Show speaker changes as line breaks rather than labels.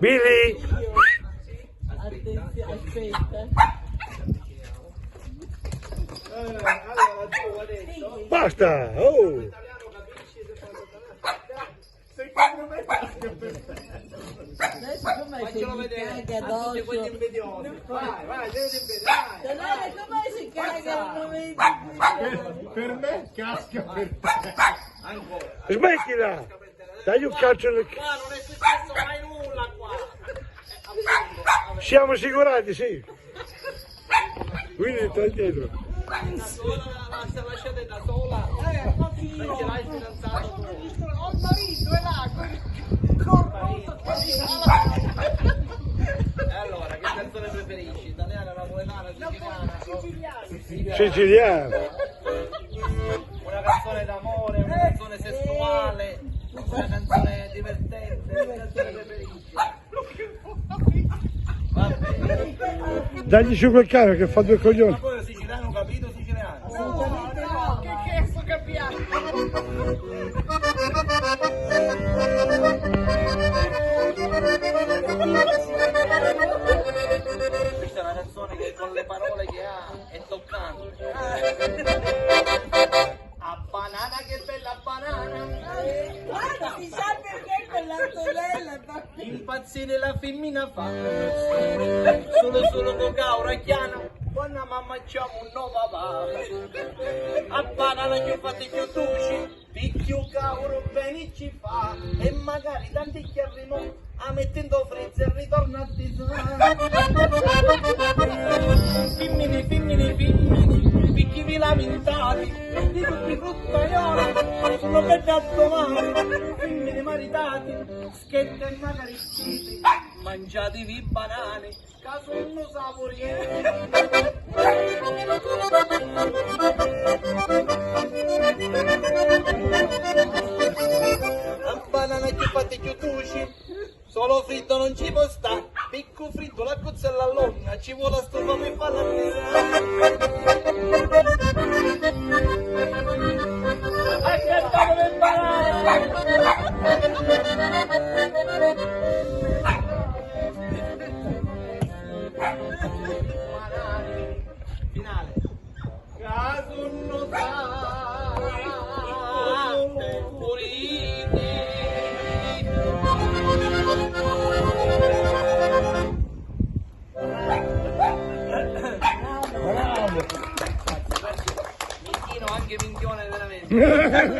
Billy!
Aspetta.
Allora tu adesso
Basta! Oh!
secondo me casca per te.
Adesso com'è che
Faccelo
mi
vedere
caga
a tutti quegli
addosso?
invidiosi. Vai, devi vedere.
Donare, com'è si caga non vedi?
Per me casca per te. Ancora.
Smettila! Dai un calcio nel...
Qua non è successo mai nulla qua.
Siamo assicurati, sì. Quindi stai dietro.
Da sola, lasciate da sola. Perché l'hai fidanzato tu. Ho il marito, è là. Corrotto. E allora, che canzone preferisci? Italiana, napoletana, siciliana?
Siciliano.
Una canzone d'amore, una canzone sessuale, una canzone divertente, che canzone preferisci? Va bene.
Dagli su quel cane che fa due
Ma
coglioni.
poi è siciliano, ho capito siciliano?
No,
Che cazzo capiamo? Questa è una canzone che con le parole che ha è toccante. A banana, che bella banana!
guarda, si sa perché quell'antonella
Impazzire la femmina fa solo con caura chiana quando mamma c'ha un nuovo papà a banana che fate più dolci picchio cauro bene ci fa e magari tanti che arrivano a mettendo frizza e ritorna a femmini picchi vi lamentati di tutti i fruttaioli sono belli a domani femmini maritati schette e magari citi mangiatevi banane caso uno a banana che fate chiuduci solo fritto non ci può sta picco fritto la cozzella all'onna ci vuole la stufa per farla accattato per finale caso non sa
Bravo!
minchino anche minchione veramente